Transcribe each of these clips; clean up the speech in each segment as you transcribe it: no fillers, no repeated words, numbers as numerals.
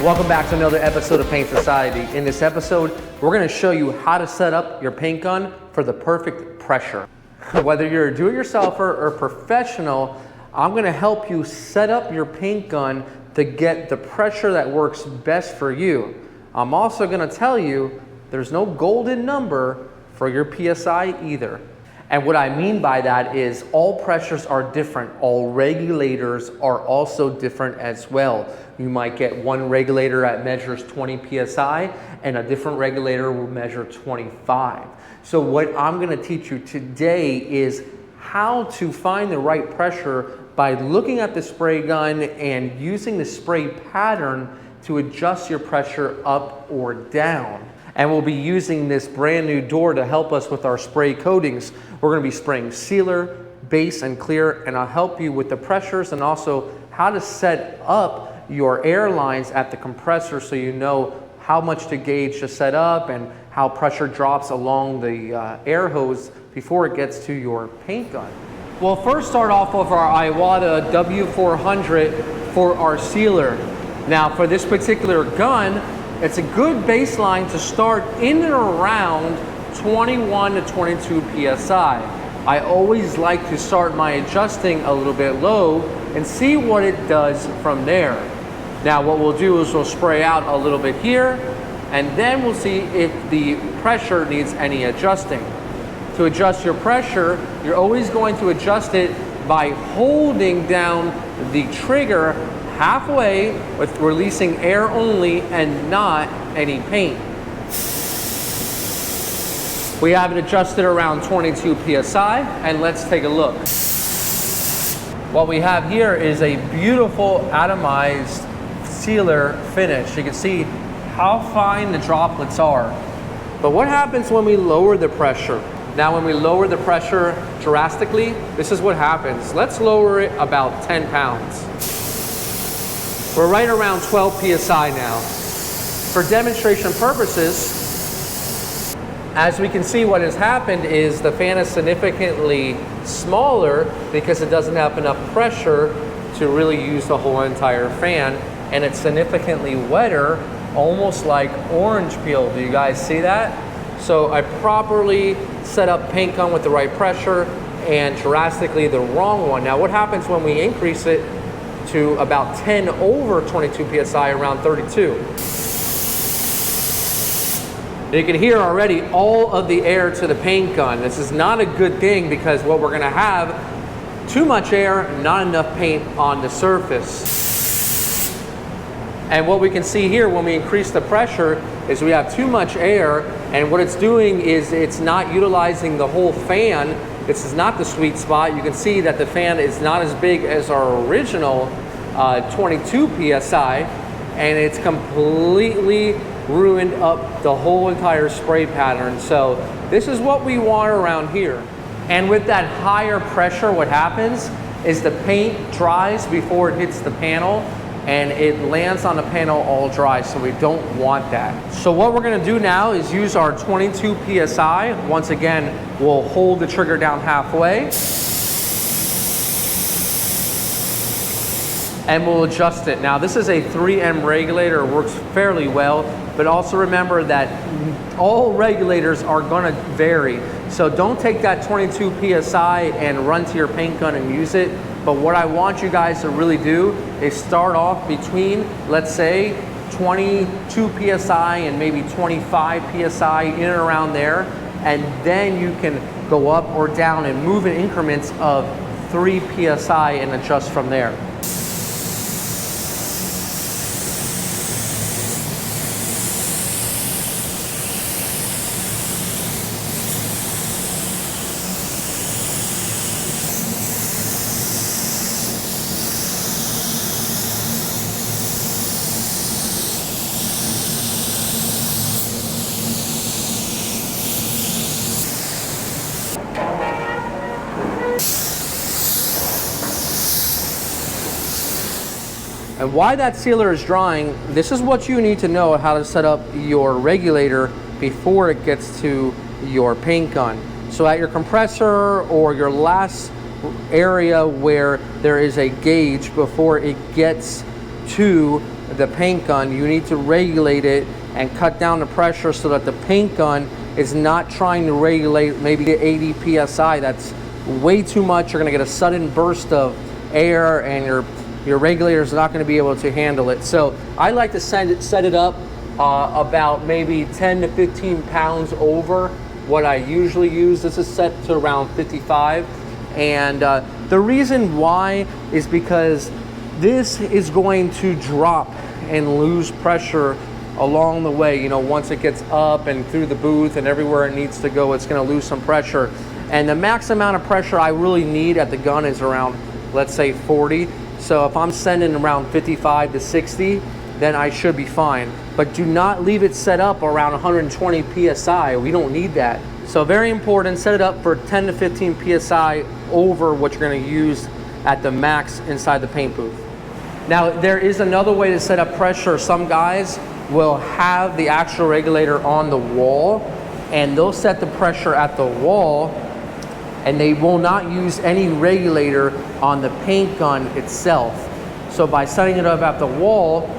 Welcome back to another episode of Paint Society. In this episode, we're going to show you how to set up your paint gun for the perfect pressure. Whether you're a do-it-yourselfer or professional, I'm going to help you set up your paint gun to get the pressure that works best for you. I'm also going to tell you there's no golden number for your PSI either. And what I mean by that is all pressures are different. All regulators are also different as well. You might get one regulator that measures 20 PSI and a different regulator will measure 25. So what I'm going to teach you today is how to find the right pressure by looking at the spray gun and using the spray pattern to adjust your pressure up or down. And we'll be using this brand new door to help us with our spray coatings. We're going to be spraying sealer, base, and clear, and I'll help you with the pressures and also how to set up your air lines at the compressor so you know how much to gauge to set up and how pressure drops along the air hose before it gets to your paint gun. We'll first start off with our Iwata W400 for our sealer. Now for this particular gun, it's a good baseline to start in and around 21 to 22 PSI. I always like to start my adjusting a little bit low and see what it does from there. Now what we'll do is we'll spray out a little bit here and then we'll see if the pressure needs any adjusting. To adjust your pressure, you're always going to adjust it by holding down the trigger halfway with releasing air only and not any paint. We have it adjusted around 22 PSI and let's take a look. What we have here is a beautiful atomized sealer finish. You can see how fine the droplets are. But what happens when we lower the pressure? Now when we lower the pressure drastically, this is what happens. Let's lower it about 10 pounds. We're right around 12 PSI now. For demonstration purposes, as we can see, what has happened is the fan is significantly smaller because it doesn't have enough pressure to really use the whole entire fan, and it's significantly wetter, almost like orange peel. Do you guys see that? So I properly set up paint gun with the right pressure and drastically the wrong one. Now what happens when we increase it to about 10 over 22 PSI, around 32? You can hear already all of the air to the paint gun. This is not a good thing because what we're gonna have, too much air, not enough paint on the surface. And what we can see here when we increase the pressure is we have too much air, and what it's doing is it's not utilizing the whole fan. This is not the sweet spot. You can see that the fan is not as big as our original 22 PSI, and it's completely ruined up the whole entire spray pattern. So this is what we want around here. And with that higher pressure, what happens is the paint dries before it hits the panel and it lands on the panel all dry, so we don't want that. So what we're gonna do now is use our 22 PSI. Once again, we'll hold the trigger down halfway and we'll adjust it. Now this is a 3M regulator, it works fairly well, but also remember that all regulators are gonna vary. So don't take that 22 PSI and run to your paint gun and use it. But what I want you guys to really do is start off between, let's say, 22 PSI and maybe 25 PSI, in and around there, and then you can go up or down and move in increments of 3 PSI and adjust from there. And why that sealer is drying, this is what you need to know how to set up your regulator before it gets to your paint gun. So at your compressor or your last area where there is a gauge before it gets to the paint gun, you need to regulate it and cut down the pressure so that the paint gun is not trying to regulate maybe 80 PSI. That's way too much. You're gonna get a sudden burst of air and your regulator is not gonna be able to handle it. So I like to set it up about maybe 10 to 15 pounds over what I usually use. This is set to around 55. And the reason why is because this is going to drop and lose pressure along the way. You know, once it gets up and through the booth and everywhere it needs to go, it's going to lose some pressure. And the max amount of pressure I really need at the gun is around, let's say 40. So if I'm sending around 55 to 60, then I should be fine. But do not leave it set up around 120 PSI. We don't need that. So very important, set it up for 10 to 15 PSI over what you're gonna use at the max inside the paint booth. Now, there is another way to set up pressure. Some guys will have the actual regulator on the wall, and they'll set the pressure at the wall, and they will not use any regulator on the paint gun itself. So by setting it up at the wall,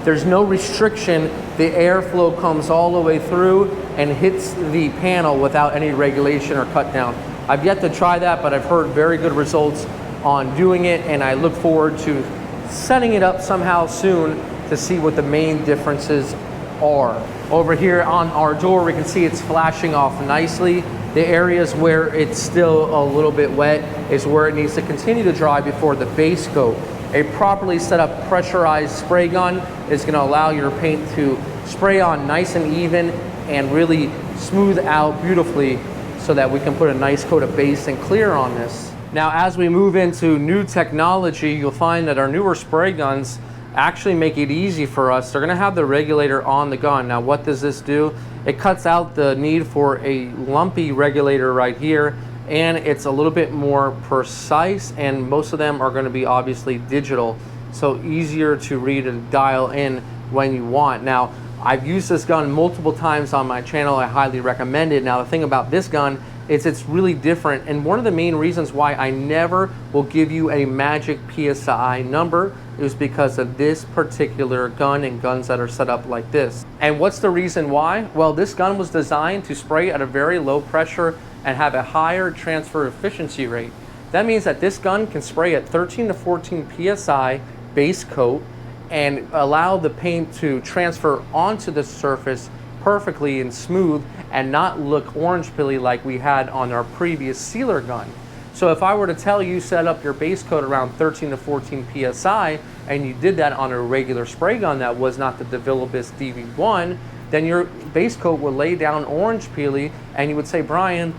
there's no restriction. The airflow comes all the way through and hits the panel without any regulation or cut down. I've yet to try that, but I've heard very good results on doing it, and I look forward to setting it up somehow soon to see what the main differences are. Over here on our door, we can see it's flashing off nicely. The areas where it's still a little bit wet is where it needs to continue to dry before the base coat. A properly set up pressurized spray gun is going to allow your paint to spray on nice and even and really smooth out beautifully so that we can put a nice coat of base and clear on this. Now, as we move into new technology, you'll find that our newer spray guns actually make it easy for us. They're going to have the regulator on the gun. Now, what does this do? It cuts out the need for a lumpy regulator right here, and it's a little bit more precise, and most of them are going to be obviously digital, so easier to read and dial in when you want. Now, I've used this gun multiple times on my channel. I highly recommend it. Now, the thing about this gun is it's really different, and one of the main reasons why I never will give you a magic PSI number is because of this particular gun and guns that are set up like this. And what's the reason why? Well, this gun was designed to spray at a very low pressure and have a higher transfer efficiency rate. That means that this gun can spray at 13 to 14 PSI base coat and allow the paint to transfer onto the surface perfectly and smooth and not look orange pilly like we had on our previous sealer gun. So if I were to tell you set up your base coat around 13 to 14 PSI and you did that on a regular spray gun that was not the DeVilbiss DV1, then your base coat would lay down orange peely and you would say, Brian,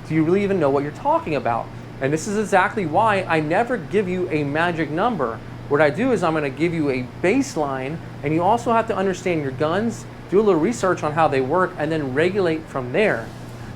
do you really even know what you're talking about? And this is exactly why I never give you a magic number. What I do is I'm going to give you a baseline, and you also have to understand your guns, do a little research on how they work, and then regulate from there.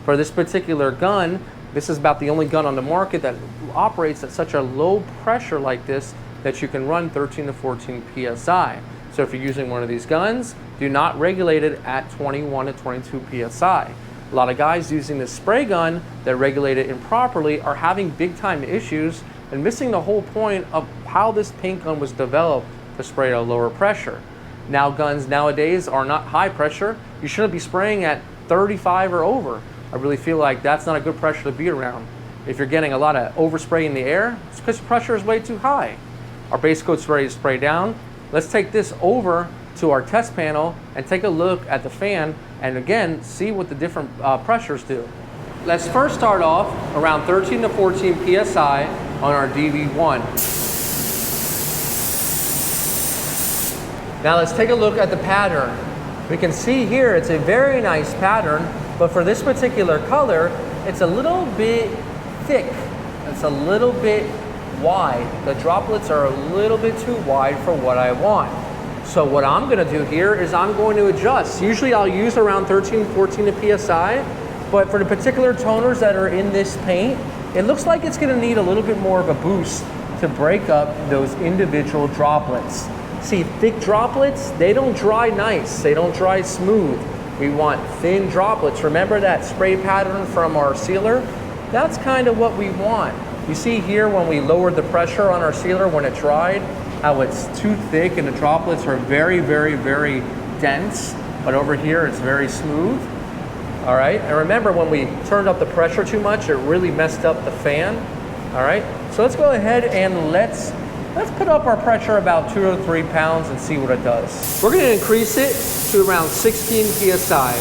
For this particular gun, this is about the only gun on the market that operates at such a low pressure like this that you can run 13 to 14 PSI. So if you're using one of these guns, do not regulate it at 21 to 22 PSI. A lot of guys using this spray gun that regulate it improperly are having big time issues and missing the whole point of how this paint gun was developed to spray at a lower pressure. Now, guns nowadays are not high pressure. You shouldn't be spraying at 35 or over. I really feel like that's not a good pressure to be around. If you're getting a lot of overspray in the air, it's because pressure is way too high. Our base coat's ready to spray down. Let's take this over to our test panel and take a look at the fan and again see what the different pressures do. Let's first start off around 13 to 14 PSI on our DV1. Now let's take a look at the pattern. We can see here it's a very nice pattern, but for this particular color, it's a little bit thick. It's a little bit wide. The droplets are a little bit too wide for what I want. So what I'm gonna do here is I'm going to adjust. Usually I'll use around 13, 14 to PSI, but for the particular toners that are in this paint, it looks like it's gonna need a little bit more of a boost to break up those individual droplets. See, thick droplets, they don't dry nice, they don't dry smooth. We want thin droplets. Remember that spray pattern from our sealer? That's kind of what we want. You see here when we lowered the pressure on our sealer when it dried, how it's too thick and the droplets are very, very, very dense, but over here it's very smooth. All right, and remember when we turned up the pressure too much, it really messed up the fan. All right, so let's go ahead and let's put up our pressure about 2 or 3 pounds and see what it does. We're gonna increase it to around 16 PSI.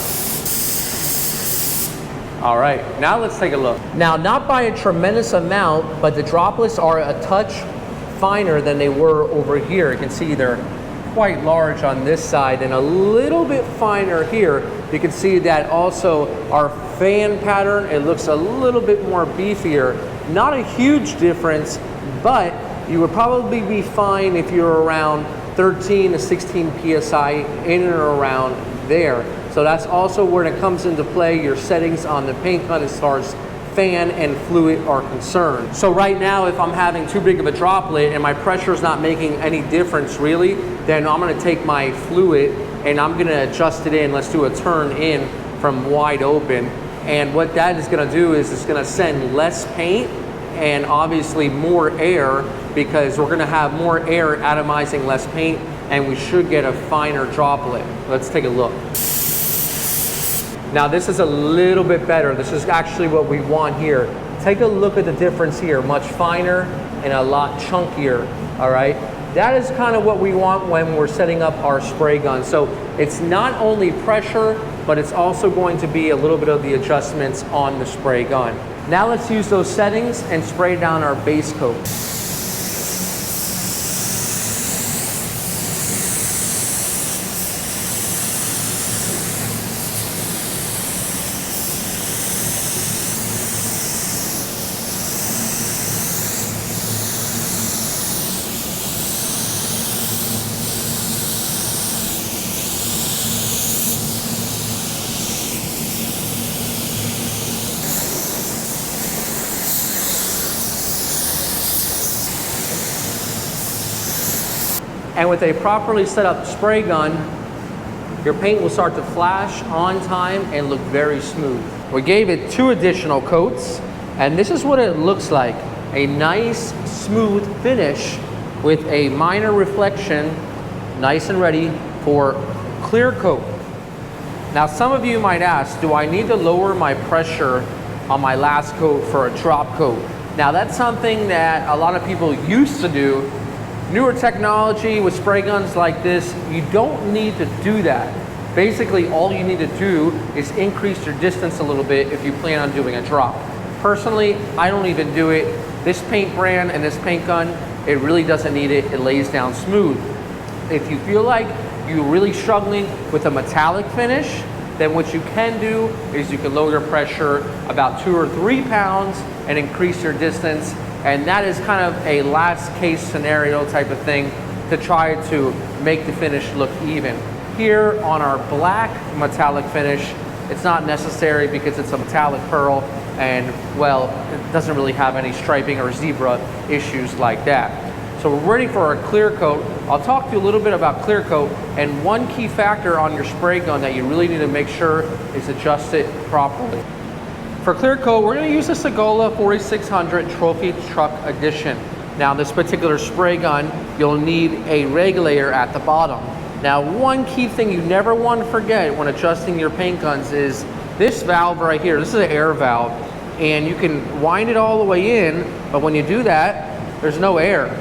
All right, now let's take a look. Now, not by a tremendous amount, but the droplets are a touch finer than they were over here. You can see they're quite large on this side and a little bit finer here. You can see that also our fan pattern, it looks a little bit more beefier. Not a huge difference, but you would probably be fine if you're around 13 to 16 PSI, in and around there. So that's also where it comes into play, your settings on the paint gun as far as fan and fluid are concerned. So right now, if I'm having too big of a droplet and my pressure is not making any difference really, then I'm gonna take my fluid and I'm gonna adjust it in. Let's do a turn in from wide open. And what that is gonna do is it's gonna send less paint and obviously more air, because we're gonna have more air atomizing less paint, and we should get a finer droplet. Let's take a look. Now this is a little bit better. This is actually what we want here. Take a look at the difference here, much finer and a lot chunkier, all right? That is kind of what we want when we're setting up our spray gun. So it's not only pressure, but it's also going to be a little bit of the adjustments on the spray gun. Now let's use those settings and spray down our base coat. And with a properly set up spray gun, your paint will start to flash on time and look very smooth. We gave it 2 additional coats, and this is what it looks like. A nice, smooth finish with a minor reflection, nice and ready for clear coat. Now, some of you might ask, do I need to lower my pressure on my last coat for a drop coat? Now, that's something that a lot of people used to do. Newer technology with spray guns like this, you don't need to do that. Basically, all you need to do is increase your distance a little bit if you plan on doing a drop. Personally, I don't even do it. This paint brand and this paint gun, it really doesn't need it. It lays down smooth. If you feel like you're really struggling with a metallic finish, then what you can do is you can lower your pressure about 2 or 3 pounds and increase your distance. And that is kind of a last case scenario type of thing to try to make the finish look even. Here on our black metallic finish, it's not necessary because it's a metallic pearl and, well, it doesn't really have any striping or zebra issues like that. So we're ready for our clear coat. I'll talk to you a little bit about clear coat, and one key factor on your spray gun that you really need to make sure is adjust it properly. For clear coat, we're going to use the Segola 4600 Trophy Truck Edition. Now, this particular spray gun, you'll need a regulator at the bottom. Now, one key thing you never want to forget when adjusting your paint guns is this valve right here. This is an air valve, and you can wind it all the way in, but when you do that, there's no air.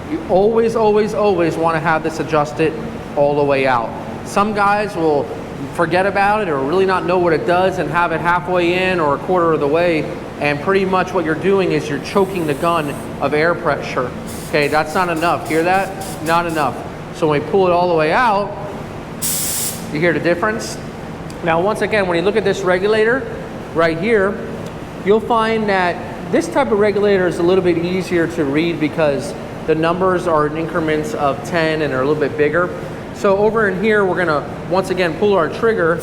You always, always, always want to have this adjusted all the way out. Some guys will forget about it or really not know what it does and have it halfway in or a quarter of the way, and pretty much what you're doing is you're choking the gun of air pressure. Okay, that's not enough. Hear that? Not enough. So when we pull it all the way out, you hear the difference? Now, once again, when you look at this regulator right here, you'll find that this type of regulator is a little bit easier to read because the numbers are in increments of 10 and are a little bit bigger. So over in here, we're gonna, once again, pull our trigger,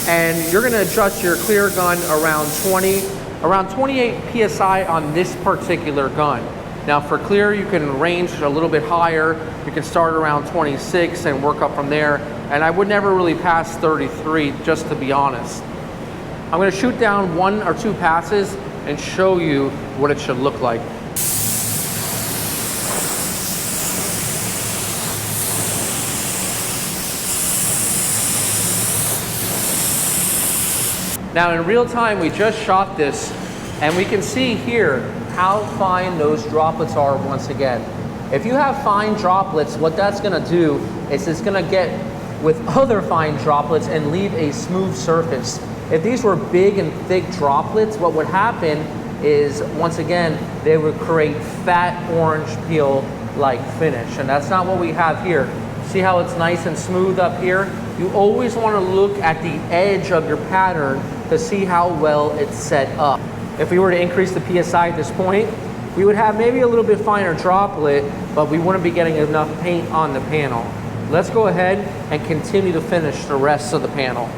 and you're gonna adjust your clear gun around 28 PSI on this particular gun. Now for clear, you can range a little bit higher. You can start around 26 and work up from there. And I would never really pass 33, just to be honest. I'm gonna shoot down 1 or 2 passes and show you what it should look like. Now in real time, we just shot this, and we can see here how fine those droplets are once again. If you have fine droplets, what that's gonna do is it's gonna get with other fine droplets and leave a smooth surface. If these were big and thick droplets, what would happen is, once again, they would create fat orange peel-like finish, and that's not what we have here. See how it's nice and smooth up here? You always wanna look at the edge of your pattern to see how well it's set up. If we were to increase the PSI at this point, we would have maybe a little bit finer droplet, but we wouldn't be getting enough paint on the panel. Let's go ahead and continue to finish the rest of the panel.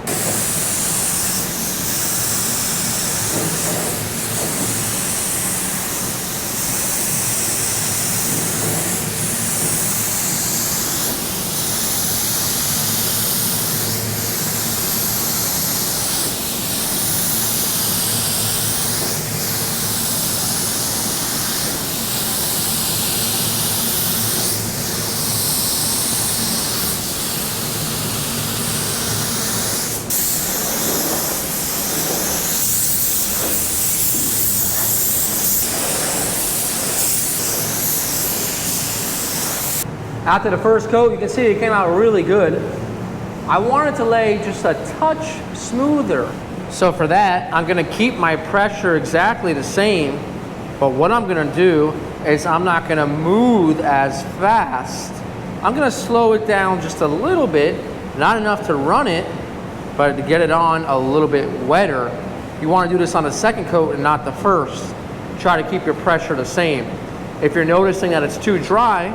After the first coat, you can see it came out really good. I wanted to lay just a touch smoother. So for that, I'm gonna keep my pressure exactly the same, but what I'm gonna do is I'm not gonna move as fast. I'm gonna slow it down just a little bit, not enough to run it, but to get it on a little bit wetter. You wanna do this on the second coat and not the first. Try to keep your pressure the same. If you're noticing that it's too dry,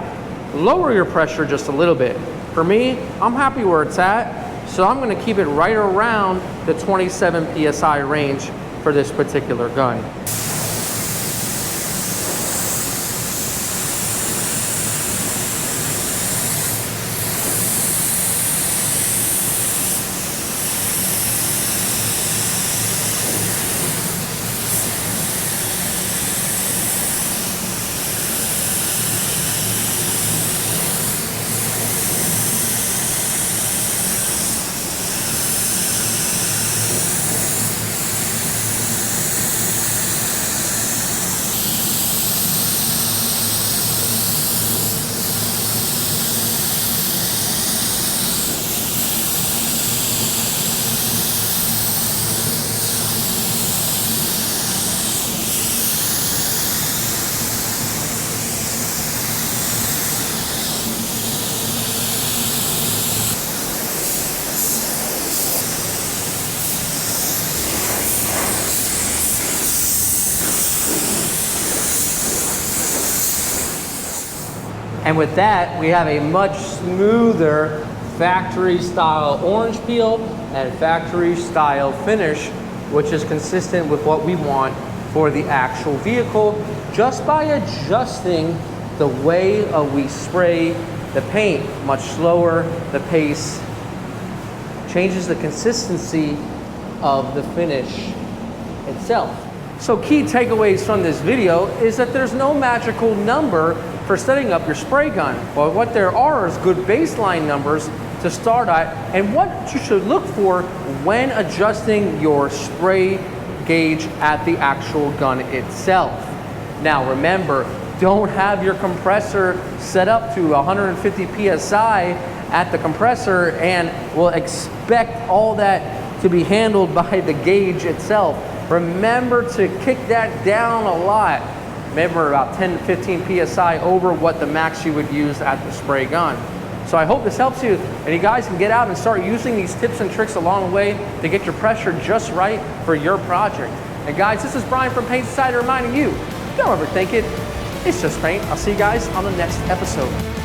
lower your pressure just a little bit. For me, I'm happy where it's at, so I'm gonna keep it right around the 27 PSI range for this particular gun. And with that, we have a much smoother factory style orange peel and factory style finish, which is consistent with what we want for the actual vehicle, just by adjusting the way we spray the paint. Much slower, the pace changes the consistency of the finish itself. So key takeaways from this video is that there's no magical number for setting up your spray gun. But what there are is good baseline numbers to start at, and what you should look for when adjusting your spray gauge at the actual gun itself. Now remember, don't have your compressor set up to 150 PSI at the compressor and will expect all that to be handled by the gauge itself. Remember to kick that down a lot. Remember, about 10 to 15 PSI over what the max you would use at the spray gun. So I hope this helps you, and you guys can get out and start using these tips and tricks along the way to get your pressure just right for your project. And guys, this is Brian from Paint Society reminding you, don't overthink it. It's just paint. I'll see you guys on the next episode.